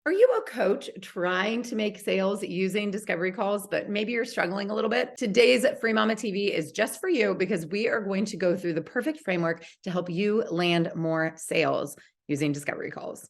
Are you a coach trying to make sales using discovery calls, but maybe you're struggling a little bit? Today's Free Mama TV is just for you because we are going to go through the perfect framework to help you land more sales using discovery calls.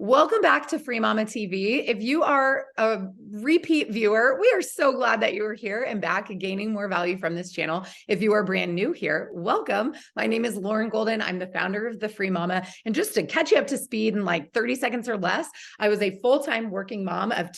Welcome back to Free Mama TV. If you are a repeat viewer, we are so glad that you are here and back and gaining more value from this channel. If you are brand new here, welcome. My name is Lauren Golden. I'm the founder of the Free Mama. And just to catch you up to speed in like 30 seconds or less, I was a full-time working mom of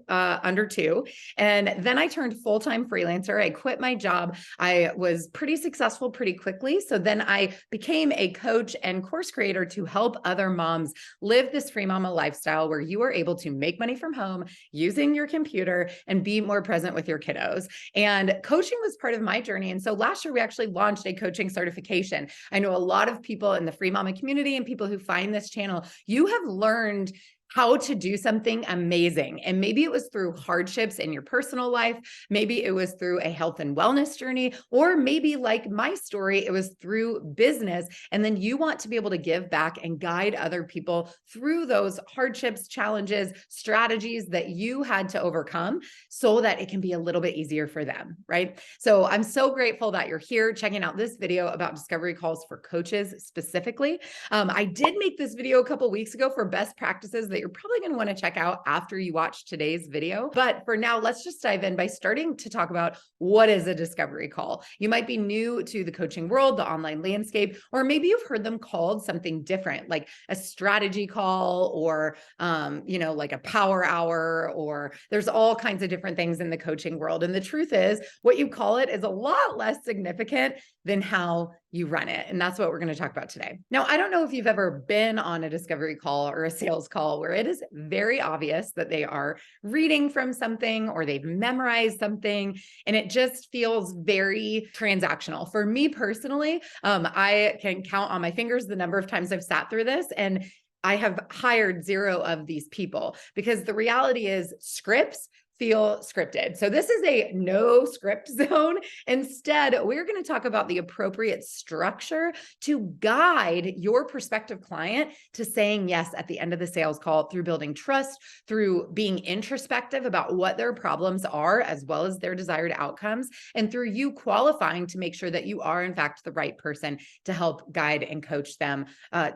under two. And then I turned full-time freelancer. I quit my job. I was pretty successful pretty quickly. So then I became a coach and course creator to help other moms live this free mama lifestyle where you are able to make money from home using your computer and be more present with your kiddos. And coaching was part of my journey. And so last year we actually launched a coaching certification. I know a lot of people in the free mama community and people who find this channel, you have learned how to do something amazing. And maybe it was through hardships in your personal life. Maybe it was through a health and wellness journey, or maybe like my story, it was through business. And then you want to be able to give back and guide other people through those hardships, challenges, strategies that you had to overcome so that it can be a little bit easier for them, right? So I'm so grateful that you're here checking out this video about discovery calls for coaches specifically. I did make this video a couple weeks ago for best practices that you're probably going to want to check out after you watch today's video. But for now, let's just dive in by starting to talk about what is a discovery call. You might be new to the coaching world, the online landscape, or maybe you've heard them called something different, like a strategy call or, like a power hour, or there's all kinds of different things in the coaching world. And the truth is what you call it is a lot less significant than how you run it. And that's what we're going to talk about today. Now, I don't know if you've ever been on a discovery call or a sales call where it is very obvious that they are reading from something or they've memorized something, and it just feels very transactional. For me personally, I can count on my fingers the number of times I've sat through this, and I have hired zero of these people because the reality is scripts feel scripted. So this is a no script zone. Instead, we're going to talk about the appropriate structure to guide your prospective client to saying yes at the end of the sales call through building trust, through being introspective about what their problems are, as well as their desired outcomes, and through you qualifying to make sure that you are in fact the right person to help guide and coach them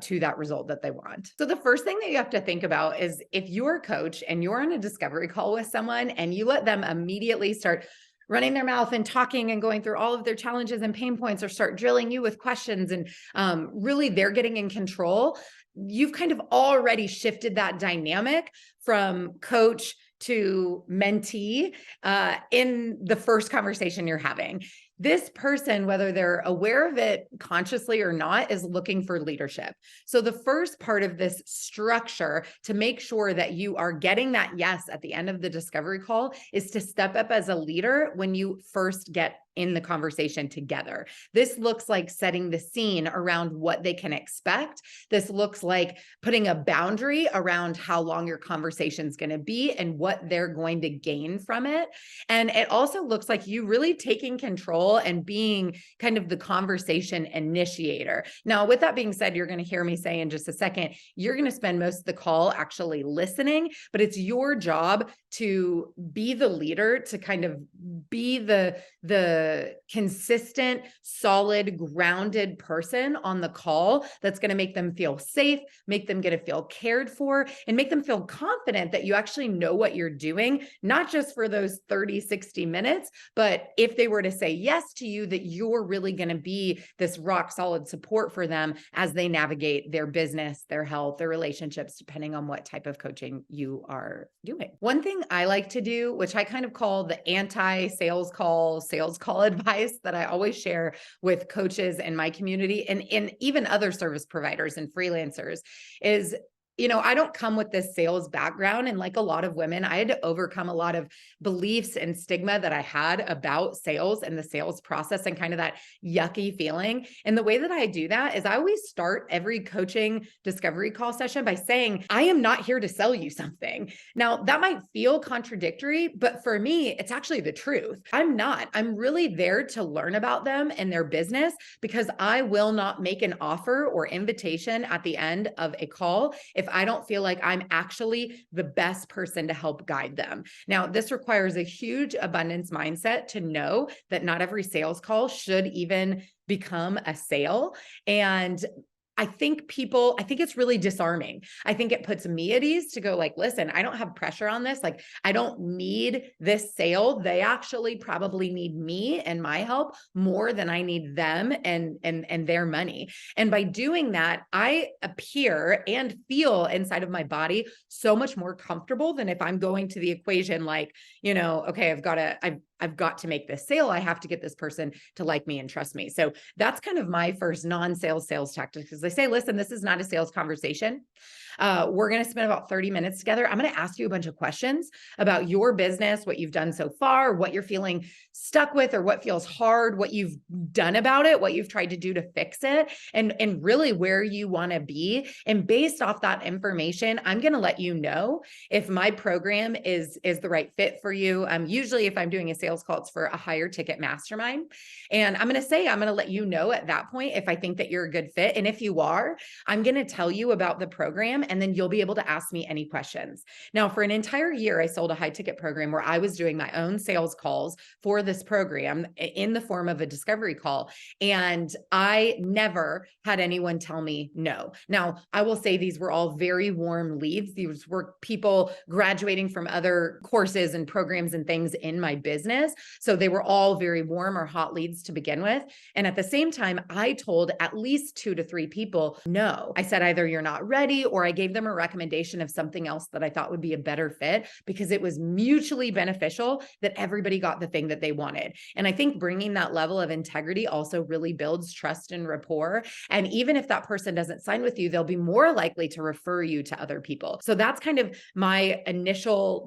to that result that they want. So the first thing that you have to think about is if you're a coach and you're on a discovery call with someone and you let them immediately start running their mouth and talking and going through all of their challenges and pain points, or start drilling you with questions and really they're getting in control, you've kind of already shifted that dynamic from coach to mentee in the first conversation you're having. This person, whether they're aware of it consciously or not, is looking for leadership. So the first part of this structure to make sure that you are getting that yes at the end of the discovery call is to step up as a leader when you first get in the conversation together. This looks like setting the scene around what they can expect. This looks like putting a boundary around how long your conversation is going to be and what they're going to gain from it. And it also looks like you really taking control and being kind of the conversation initiator. Now, with that being said, you're going to hear me say in just a second, you're going to spend most of the call actually listening, but it's your job to be the leader, to kind of be the consistent, solid, grounded person on the call that's going to make them feel safe, make them get to feel cared for, and make them feel confident that you actually know what you're doing, not just for those 30, 60 minutes, but if they were to say yes to you, that you're really going to be this rock solid support for them as they navigate their business, their health, their relationships, depending on what type of coaching you are doing. One thing I like to do, which I kind of call the anti-sales call, sales call advice that I always share with coaches in my community and even other service providers and freelancers, is I don't come with this sales background. And like a lot of women, I had to overcome a lot of beliefs and stigma that I had about sales and the sales process and kind of that yucky feeling. And the way that I do that is I always start every coaching discovery call session by saying, I am not here to sell you something. Now, that might feel contradictory, but for me, it's actually the truth. I'm not. I'm really there to learn about them and their business, because I will not make an offer or invitation at the end of a call if I don't feel like I'm actually the best person to help guide them. Now, this requires a huge abundance mindset to know that not every sales call should even become a sale. And I think it's really disarming. I think it puts me at ease to go like, listen, I don't have pressure on this. Like, I don't need this sale. They actually probably need me and my help more than I need them and their money. And by doing that, I appear and feel inside of my body so much more comfortable than if I'm going to the equation like, okay, I've got to make this sale. I have to get this person to like me and trust me. So that's kind of my first non-sales sales tactic, because they say, listen, this is not a sales conversation. We're going to spend about 30 minutes together. I'm going to ask you a bunch of questions about your business, what you've done so far, what you're feeling stuck with, or what feels hard, what you've done about it, what you've tried to do to fix it, and really where you want to be. And based off that information, I'm going to let you know if my program is the right fit for you. Usually if I'm doing a sales call, it's for a higher ticket mastermind. And I'm going to let you know at that point if I think that you're a good fit. And if you are, I'm going to tell you about the program, and then you'll be able to ask me any questions. Now, for an entire year, I sold a high ticket program where I was doing my own sales calls for this program in the form of a discovery call. And I never had anyone tell me no. Now, I will say these were all very warm leads. These were people graduating from other courses and programs and things in my business. So they were all very warm or hot leads to begin with. And at the same time, I told at least 2 to 3 people no. I said either you're not ready, or I gave them a recommendation of something else that I thought would be a better fit, because it was mutually beneficial that everybody got the thing that they wanted. And I think bringing that level of integrity also really builds trust and rapport. And even if that person doesn't sign with you, they'll be more likely to refer you to other people. So that's kind of my initial,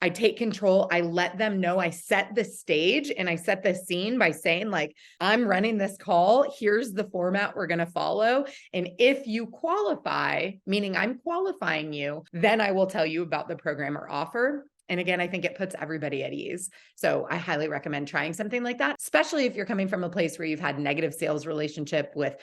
I take control. I let them know. I set the stage and I set the scene by saying, I'm running this call. Here's the format we're going to follow. And if you qualify, meaning I'm qualifying you, then I will tell you about the program or offer. And again, I think it puts everybody at ease. So I highly recommend trying something like that, especially if you're coming from a place where you've had negative sales relationship with,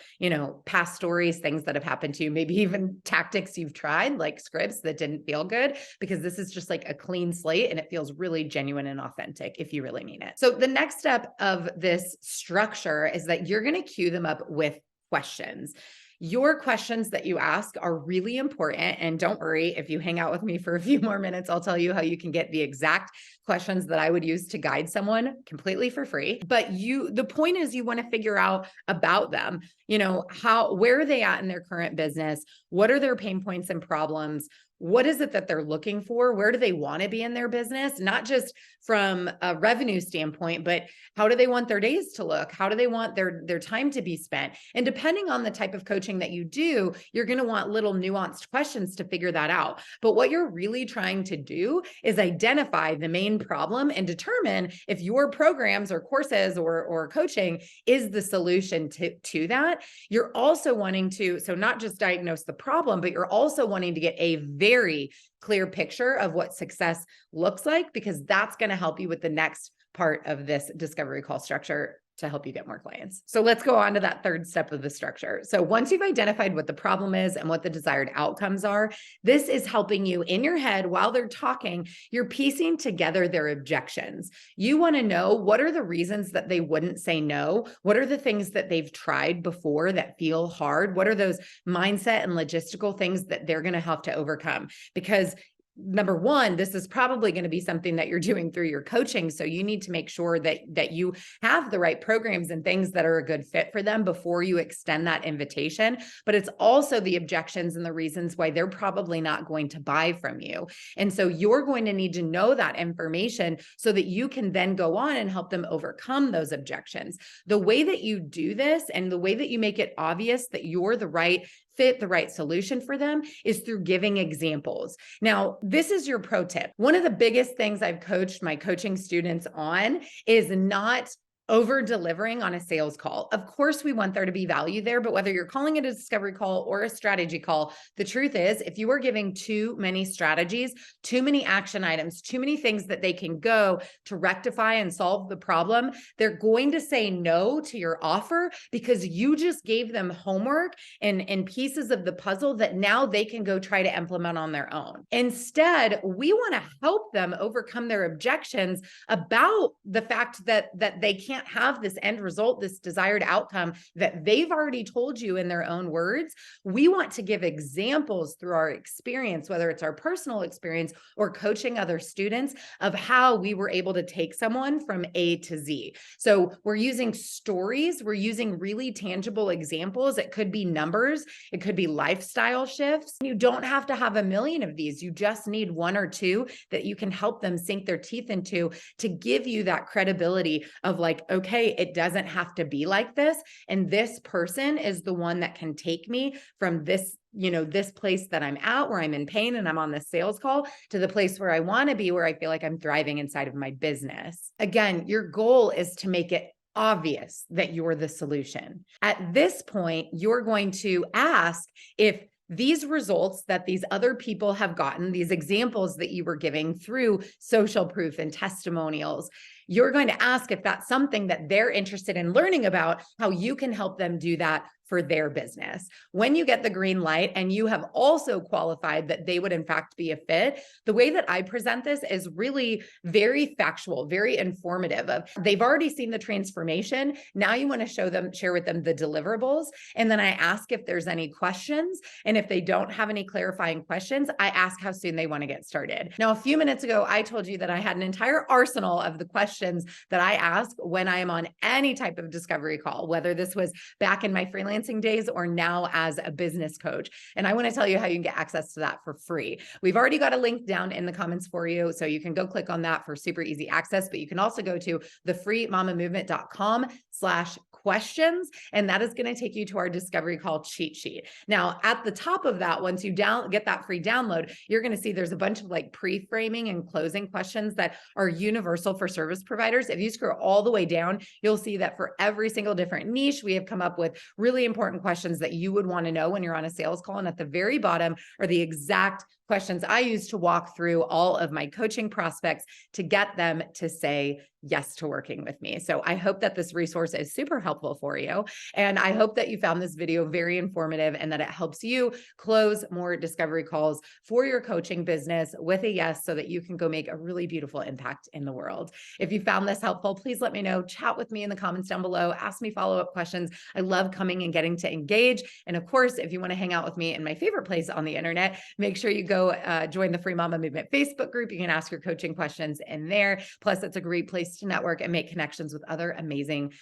past stories, things that have happened to you, maybe even tactics you've tried, like scripts that didn't feel good, because this is just like a clean slate and it feels really genuine and authentic if you really mean it. So the next step of this structure is that you're going to queue them up with questions. Your questions that you ask are really important. And don't worry, if you hang out with me for a few more minutes, I'll tell you how you can get the exact questions that I would use to guide someone completely for free. But the point is you want to figure out about them, where are they at in their current business? What are their pain points and problems? What is it that they're looking for? Where do they want to be in their business? Not just from a revenue standpoint, but how do they want their days to look? How do they want their time to be spent? And depending on the type of coaching that you do, you're going to want little nuanced questions to figure that out. But what you're really trying to do is identify the main problem and determine if your programs or courses or coaching is the solution to that. You're also wanting to, so not just diagnose the problem, but you're also wanting to get a very clear picture of what success looks like, because that's going to help you with the next part of this discovery call structure to help you get more clients. So let's go on to that third step of the structure. So once you've identified what the problem is and what the desired outcomes are, this is helping you in your head while they're talking, you're piecing together their objections. You want to know, what are the reasons that they wouldn't say no? What are the things that they've tried before that feel hard? What are those mindset and logistical things that they're going to have to overcome? Because number one, this is probably going to be something that you're doing through your coaching. So you need to make sure that you have the right programs and things that are a good fit for them before you extend that invitation. But it's also the objections and the reasons why they're probably not going to buy from you. And so you're going to need to know that information so that you can then go on and help them overcome those objections. The way that you do this and the way that you make it obvious that you're the right fit, the right solution for them is through giving examples. Now, this is your pro tip. One of the biggest things I've coached my coaching students on is not over delivering on a sales call. Of course, we want there to be value there, but whether you're calling it a discovery call or a strategy call, the truth is, if you are giving too many strategies, too many action items, too many things that they can go to rectify and solve the problem, they're going to say no to your offer because you just gave them homework and pieces of the puzzle that now they can go try to implement on their own. Instead, we want to help them overcome their objections about the fact that they can't have this end result, this desired outcome that they've already told you in their own words. We want to give examples through our experience, whether it's our personal experience or coaching other students, of how we were able to take someone from A to Z. So we're using stories, we're using really tangible examples. It could be numbers, it could be lifestyle shifts. You don't have to have a million of these. You just need one or two that you can help them sink their teeth into to give you that credibility of like, okay, it doesn't have to be like this. And this person is the one that can take me from this, this place that I'm at where I'm in pain and I'm on this sales call to the place where I want to be, where I feel like I'm thriving inside of my business. Again, your goal is to make it obvious that you're the solution. At this point, you're going to ask if these results that these other people have gotten, these examples that you were giving through social proof and testimonials, you're going to ask if that's something that they're interested in learning about, how you can help them do that for their business. When you get the green light and you have also qualified that they would in fact be a fit, the way that I present this is really very factual, very informative. They've already seen the transformation. Now you want to share with them the deliverables. And then I ask if there's any questions. And if they don't have any clarifying questions, I ask how soon they want to get started. Now, a few minutes ago, I told you that I had an entire arsenal of the questions that I ask when I am on any type of discovery call, whether this was back in my freelancing days or now as a business coach. And I want to tell you how you can get access to that for free. We've already got a link down in the comments for you, so you can go click on that for super easy access, but you can also go to thefreemamamovement.com/questions, and that is going to take you to our discovery call cheat sheet. Now, at the top of that, once you get that free download, you're going to see there's a bunch of like pre-framing and closing questions that are universal for service providers. If you scroll all the way down, you'll see that for every single different niche, we have come up with really important questions that you would want to know when you're on a sales call. And at the very bottom are the exact questions I use to walk through all of my coaching prospects to get them to say yes to working with me. So I hope that this resource is super helpful for you. And I hope that you found this video very informative and that it helps you close more discovery calls for your coaching business with a yes, so that you can go make a really beautiful impact in the world. If you found this helpful, please let me know. Chat with me in the comments down below. Ask me follow-up questions. I love coming and getting to engage. And of course, if you want to hang out with me in my favorite place on the internet, make sure you go join the Free Mama Movement Facebook group. You can ask your coaching questions in there. Plus, it's a great place to network and make connections with other amazing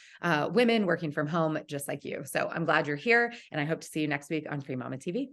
women working from home just like you. So I'm glad you're here, and I hope to see you next week on Free Mama TV.